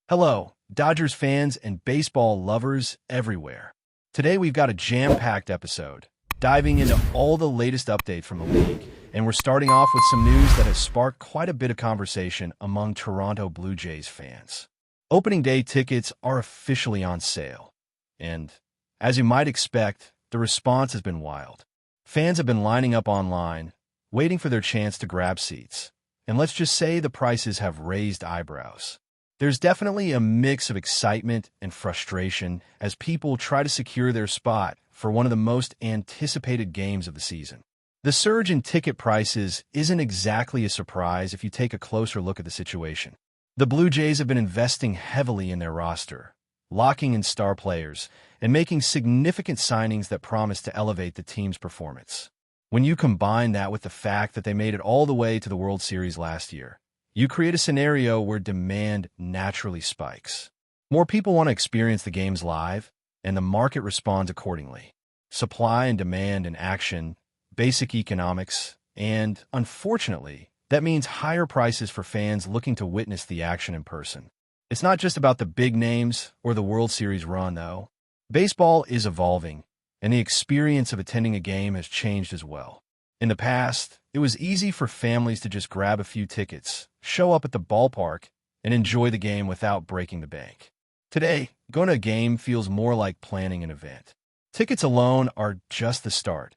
Hello, Dodgers fans and baseball lovers everywhere. Today we've got a jam-packed episode, diving into all the latest updates from the league, and we're starting off with some news that has sparked quite a bit of conversation among Toronto Blue Jays fans. Opening day tickets are officially on sale, and as you might expect, the response has been wild. Fans have been lining up online, waiting for their chance to grab seats, and let's just say the prices have raised eyebrows. There's definitely a mix of excitement and frustration as people try to secure their spot for one of the most anticipated games of the season. The surge in ticket prices isn't exactly a surprise if you take a closer look at the situation. The Blue Jays have been investing heavily in their roster, locking in star players, and making significant signings that promise to elevate the team's performance. When you combine that with the fact that they made it all the way to the World Series last year, you create a scenario where demand naturally spikes. More people want to experience the games live, and the market responds accordingly. Supply and demand in action, basic economics, and, unfortunately, that means higher prices for fans looking to witness the action in person. It's not just about the big names or the World Series run, though. Baseball is evolving, and the experience of attending a game has changed as well. In the past, it was easy for families to just grab a few tickets, show up at the ballpark, and enjoy the game without breaking the bank. Today, going to a game feels more like planning an event. Tickets alone are just the start.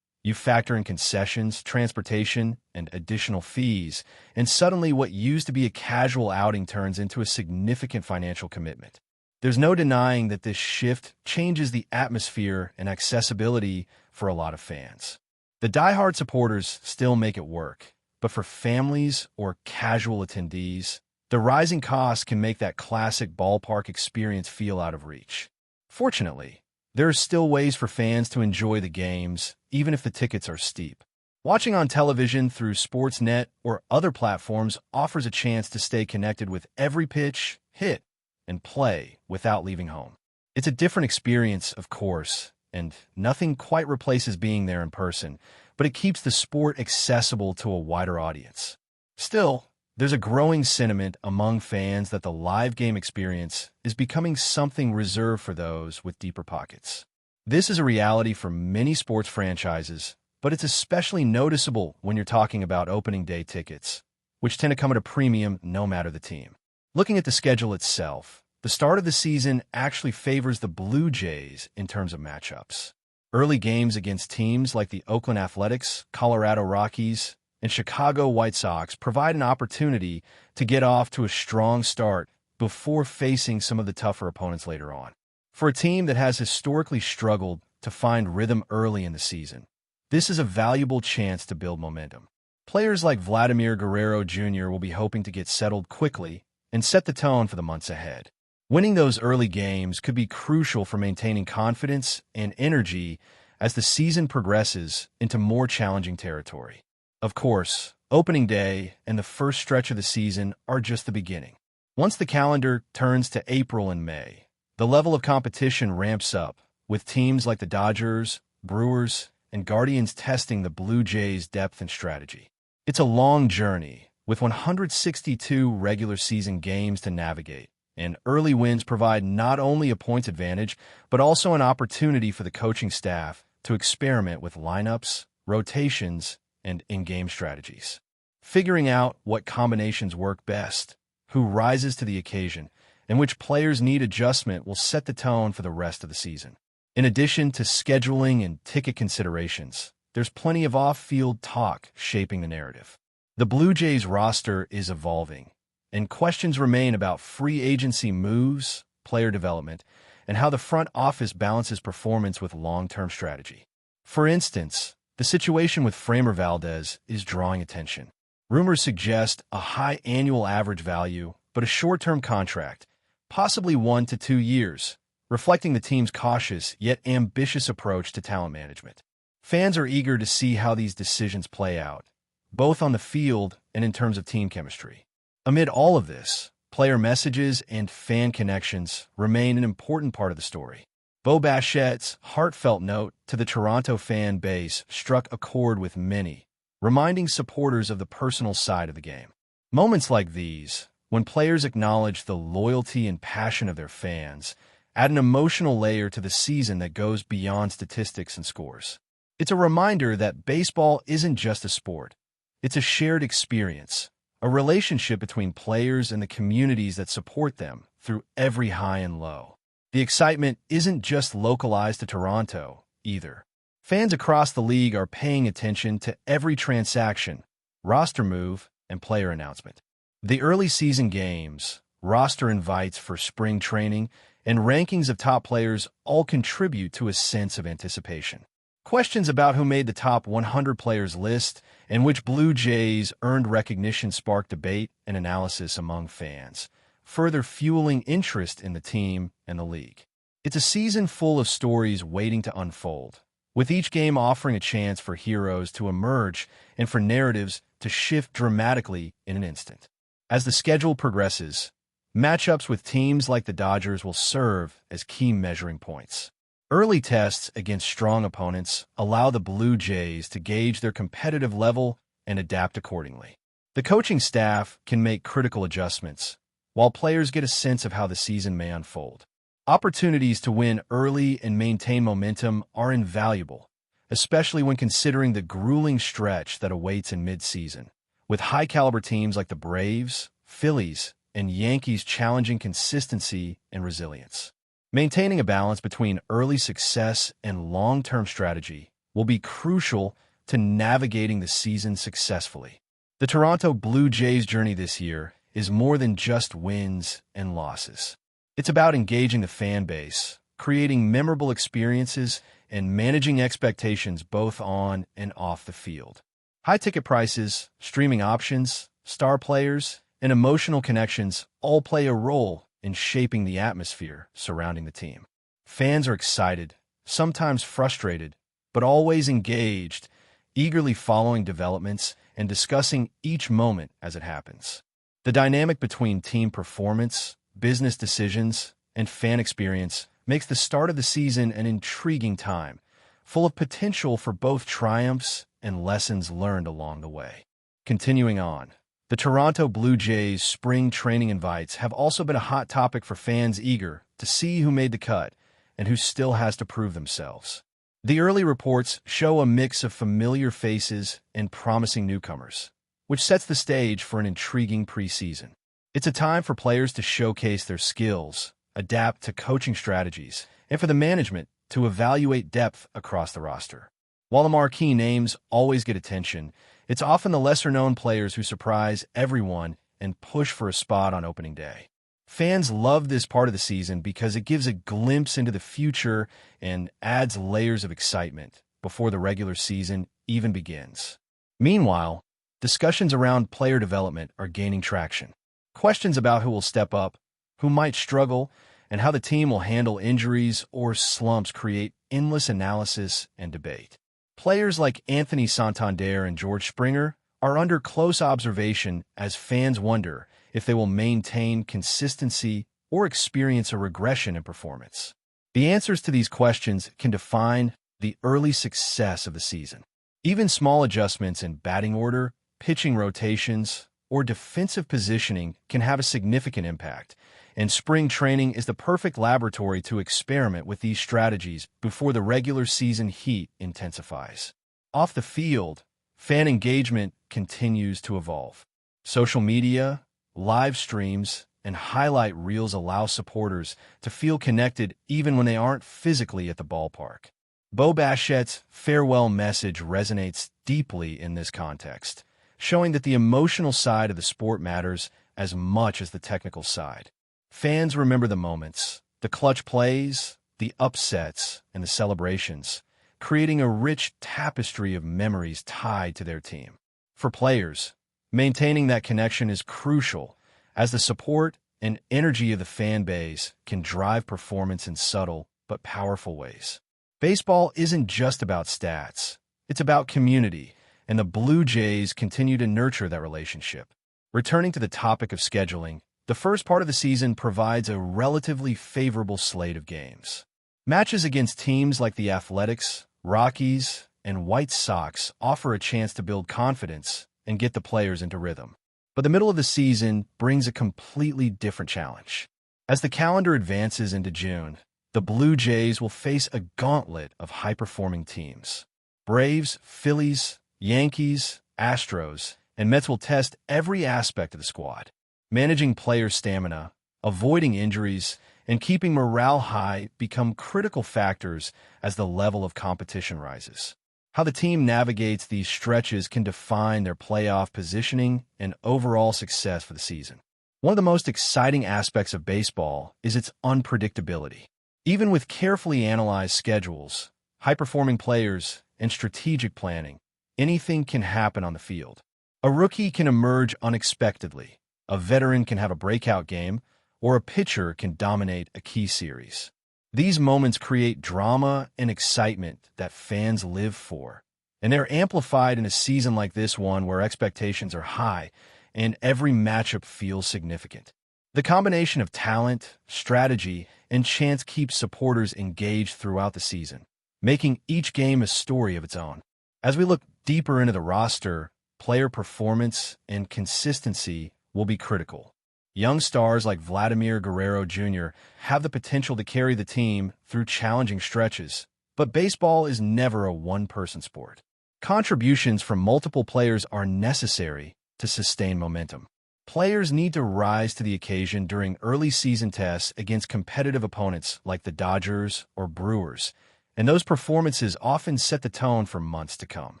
You factor in concessions, transportation, and additional fees, and suddenly what used to be a casual outing turns into a significant financial commitment. There's no denying that this shift changes the atmosphere and accessibility for a lot of fans. The diehard supporters still make it work, but for families or casual attendees, the rising costs can make that classic ballpark experience feel out of reach. Fortunately, there are still ways for fans to enjoy the games, even if the tickets are steep. Watching on television through Sportsnet or other platforms offers a chance to stay connected with every pitch, hit, and play without leaving home. It's a different experience, of course, and nothing quite replaces being there in person, but it keeps the sport accessible to a wider audience. Still, there's a growing sentiment among fans that the live game experience is becoming something reserved for those with deeper pockets. This is a reality for many sports franchises, but it's especially noticeable when you're talking about opening day tickets, which tend to come at a premium no matter the team. Looking at the schedule itself, the start of the season actually favors the Blue Jays in terms of matchups. Early games against teams like the Oakland Athletics, Colorado Rockies, and Chicago White Sox provide an opportunity to get off to a strong start before facing some of the tougher opponents later on. For a team that has historically struggled to find rhythm early in the season, this is a valuable chance to build momentum. Players like Vladimir Guerrero Jr. will be hoping to get settled quickly and set the tone for the months ahead. Winning those early games could be crucial for maintaining confidence and energy as the season progresses into more challenging territory. Of course, opening day and the first stretch of the season are just the beginning. Once the calendar turns to April and May, the level of competition ramps up, with teams like the Dodgers, Brewers, and Guardians testing the Blue Jays' depth and strategy. It's a long journey, with 162 regular season games to navigate, and early wins provide not only a points advantage, but also an opportunity for the coaching staff to experiment with lineups, rotations, and in-game strategies. Figuring out what combinations work best, who rises to the occasion, and which players need adjustment will set the tone for the rest of the season. In addition to scheduling and ticket considerations, there's plenty of off-field talk shaping the narrative. The Blue Jays roster is evolving, and questions remain about free agency moves, player development, and how the front office balances performance with long-term strategy. For instance, the situation with Framber Valdez is drawing attention. Rumors suggest a high annual average value, but a short-term contract, possibly 1 to 2 years, reflecting the team's cautious yet ambitious approach to talent management. Fans are eager to see how these decisions play out, both on the field and in terms of team chemistry. Amid all of this, player messages and fan connections remain an important part of the story. Bo Bichette's heartfelt note to the Toronto fan base struck a chord with many, reminding supporters of the personal side of the game. Moments like these, When players acknowledge the loyalty and passion of their fans, add an emotional layer to the season that goes beyond statistics and scores. It's a reminder that baseball isn't just a sport. It's a shared experience, a relationship between players and the communities that support them through every high and low. The excitement isn't just localized to Toronto, either. Fans across the league are paying attention to every transaction, roster move, and player announcement. The early season games, roster invites for spring training, and rankings of top players all contribute to a sense of anticipation. Questions about who made the top 100 players list and which Blue Jays earned recognition spark debate and analysis among fans, further fueling interest in the team and the league. It's a season full of stories waiting to unfold, with each game offering a chance for heroes to emerge and for narratives to shift dramatically in an instant. As the schedule progresses, matchups with teams like the Dodgers will serve as key measuring points. Early tests against strong opponents allow the Blue Jays to gauge their competitive level and adapt accordingly. The coaching staff can make critical adjustments, while players get a sense of how the season may unfold. Opportunities to win early and maintain momentum are invaluable, especially when considering the grueling stretch that awaits in mid-season, with high-caliber teams like the Braves, Phillies, and Yankees challenging consistency and resilience. Maintaining a balance between early success and long-term strategy will be crucial to navigating the season successfully. The Toronto Blue Jays' journey this year is more than just wins and losses. It's about engaging the fan base, creating memorable experiences, and managing expectations both on and off the field. High-ticket prices, streaming options, star players, and emotional connections all play a role in shaping the atmosphere surrounding the team. Fans are excited, sometimes frustrated, but always engaged, eagerly following developments and discussing each moment as it happens. The dynamic between team performance, business decisions, and fan experience makes the start of the season an intriguing time, full of potential for both triumphs and lessons learned along the way. Continuing on, the Toronto Blue Jays spring training invites have also been a hot topic for fans eager to see who made the cut and who still has to prove themselves. The early reports show a mix of familiar faces and promising newcomers, which sets the stage for an intriguing preseason. It's a time for players to showcase their skills, adapt to coaching strategies, and for the management to evaluate depth across the roster. While the marquee names always get attention, it's often the lesser-known players who surprise everyone and push for a spot on opening day. Fans love this part of the season because it gives a glimpse into the future and adds layers of excitement before the regular season even begins. Meanwhile, discussions around player development are gaining traction. Questions about who will step up, who might struggle, and how the team will handle injuries or slumps create endless analysis and debate. Players like Anthony Santander and George Springer are under close observation as fans wonder if they will maintain consistency or experience a regression in performance. The answers to these questions can define the early success of the season. Even small adjustments in batting order, pitching rotations, or defensive positioning can have a significant impact, and spring training is the perfect laboratory to experiment with these strategies before the regular season heat intensifies. Off the field, fan engagement continues to evolve. Social media, live streams, and highlight reels allow supporters to feel connected even when they aren't physically at the ballpark. Bo Bichette's farewell message resonates deeply in this context, showing that the emotional side of the sport matters as much as the technical side. Fans remember the moments, the clutch plays, the upsets, and the celebrations, creating a rich tapestry of memories tied to their team. For players, maintaining that connection is crucial, as the support and energy of the fan base can drive performance in subtle but powerful ways. Baseball isn't just about stats, it's about community, and the Blue Jays continue to nurture that relationship. Returning to the topic of scheduling, the first part of the season provides a relatively favorable slate of games. Matches against teams like the Athletics, Rockies, and White Sox offer a chance to build confidence and get the players into rhythm. But the middle of the season brings a completely different challenge. As the calendar advances into June, the Blue Jays will face a gauntlet of high-performing teams. Braves, Phillies, Yankees, Astros, and Mets will test every aspect of the squad. Managing player stamina, avoiding injuries, and keeping morale high become critical factors as the level of competition rises. How the team navigates these stretches can define their playoff positioning and overall success for the season. One of the most exciting aspects of baseball is its unpredictability. Even with carefully analyzed schedules, high-performing players, and strategic planning, anything can happen on the field. A rookie can emerge unexpectedly, a veteran can have a breakout game, or a pitcher can dominate a key series. These moments create drama and excitement that fans live for, and they're amplified in a season like this one where expectations are high and every matchup feels significant. The combination of talent, strategy, and chance keeps supporters engaged throughout the season, making each game a story of its own. As we look deeper into the roster, player performance and consistency will be critical. Young stars like Vladimir Guerrero Jr. have the potential to carry the team through challenging stretches, but baseball is never a one-person sport. Contributions from multiple players are necessary to sustain momentum. Players need to rise to the occasion during early season tests against competitive opponents like the Dodgers or Brewers, and those performances often set the tone for months to come.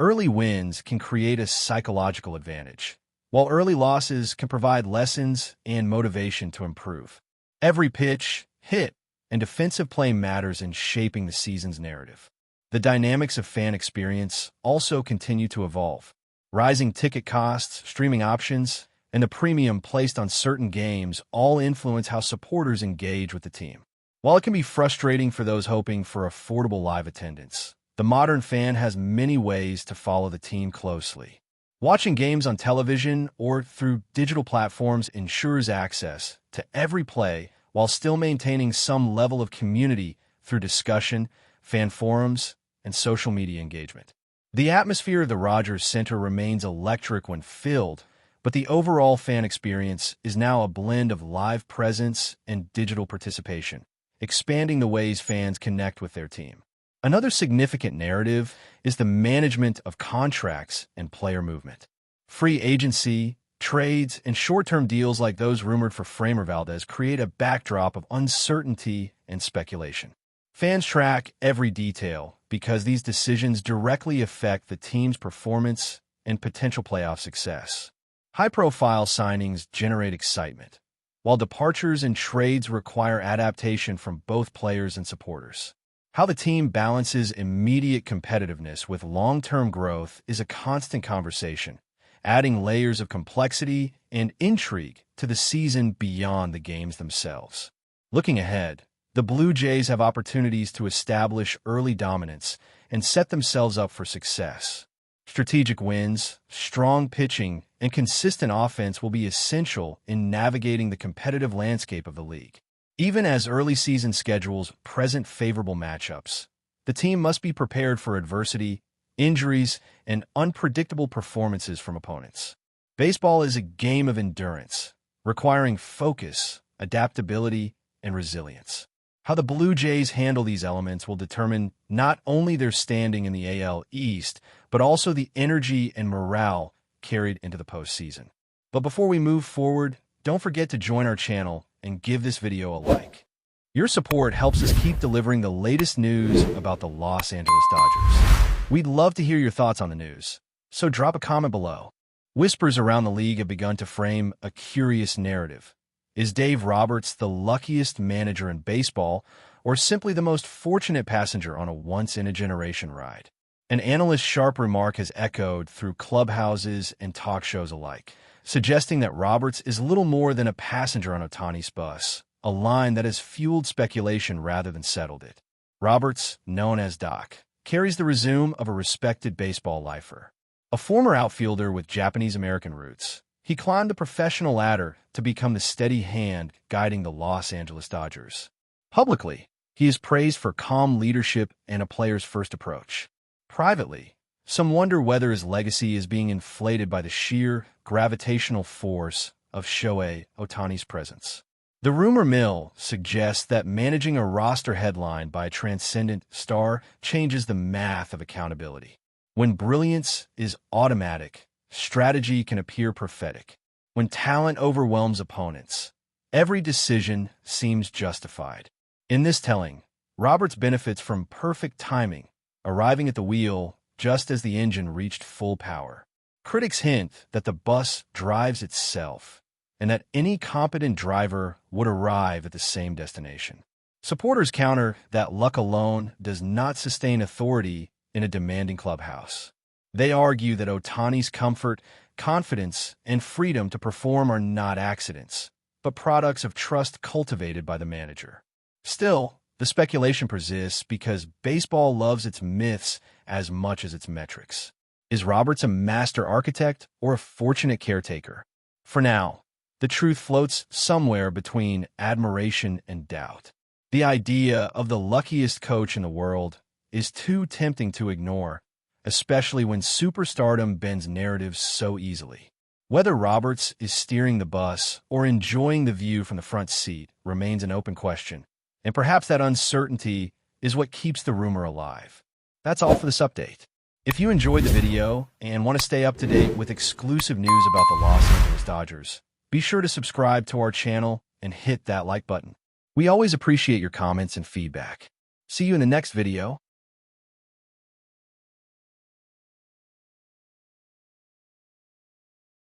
Early wins can create a psychological advantage, while early losses can provide lessons and motivation to improve. Every pitch, hit, and defensive play matters in shaping the season's narrative. The dynamics of fan experience also continue to evolve. Rising ticket costs, streaming options, and the premium placed on certain games all influence how supporters engage with the team. While it can be frustrating for those hoping for affordable live attendance, the modern fan has many ways to follow the team closely. Watching games on television or through digital platforms ensures access to every play while still maintaining some level of community through discussion, fan forums, and social media engagement. The atmosphere of the Rogers Center remains electric when filled, but the overall fan experience is now a blend of live presence and digital participation, expanding the ways fans connect with their team. Another significant narrative is the management of contracts and player movement. Free agency, trades, and short-term deals like those rumored for Framber Valdez create a backdrop of uncertainty and speculation. Fans track every detail because these decisions directly affect the team's performance and potential playoff success. High-profile signings generate excitement, while departures and trades require adaptation from both players and supporters. How the team balances immediate competitiveness with long-term growth is a constant conversation, adding layers of complexity and intrigue to the season beyond the games themselves. Looking ahead, the Blue Jays have opportunities to establish early dominance and set themselves up for success. Strategic wins, strong pitching, and consistent offense will be essential in navigating the competitive landscape of the league. Even as early season schedules present favorable matchups, the team must be prepared for adversity, injuries, and unpredictable performances from opponents. Baseball is a game of endurance, requiring focus, adaptability, and resilience. How the Blue Jays handle these elements will determine not only their standing in the AL East, but also the energy and morale carried into the postseason. But before we move forward, don't forget to join our channel and give this video a like. Your support helps us keep delivering the latest news about the Los Angeles Dodgers. We'd love to hear your thoughts on the news, so drop a comment below. Whispers around the league have begun to frame a curious narrative. Is Dave Roberts the luckiest manager in baseball, or simply the most fortunate passenger on a once-in-a-generation ride? An analyst's sharp remark has echoed through clubhouses and talk shows alike, suggesting that Roberts is little more than a passenger on OHTANI's bus, a line that has fueled speculation rather than settled it. Roberts, known as Doc, carries the resume of a respected baseball lifer. A former outfielder with Japanese-American roots, he climbed the professional ladder to become the steady hand guiding the Los Angeles Dodgers. Publicly, he is praised for calm leadership and a player's first approach. Privately, Some wonder whether his legacy is being inflated by the sheer gravitational force of Shohei Ohtani's presence. The rumor mill suggests that managing a roster headlined by a transcendent star changes the math of accountability. When brilliance is automatic, strategy can appear prophetic. When talent overwhelms opponents, every decision seems justified. In this telling, Roberts benefits from perfect timing, arriving at the wheel just as the engine reached full power. Critics hint that the bus drives itself, and that any competent driver would arrive at the same destination. Supporters counter that luck alone does not sustain authority in a demanding clubhouse. They argue that Ohtani's comfort, confidence, and freedom to perform are not accidents, but products of trust cultivated by the manager. Still, the speculation persists because baseball loves its myths as much as its metrics. Is Roberts a master architect or a fortunate caretaker? For now, the truth floats somewhere between admiration and doubt. The idea of the luckiest coach in the world is too tempting to ignore, especially when superstardom bends narratives so easily. Whether Roberts is steering the bus or enjoying the view from the front seat remains an open question, and perhaps that uncertainty is what keeps the rumor alive. That's all for this update. If you enjoyed the video and want to stay up to date with exclusive news about the Los Angeles Dodgers, be sure to subscribe to our channel and hit that like button. We always appreciate your comments and feedback. See you in the next video.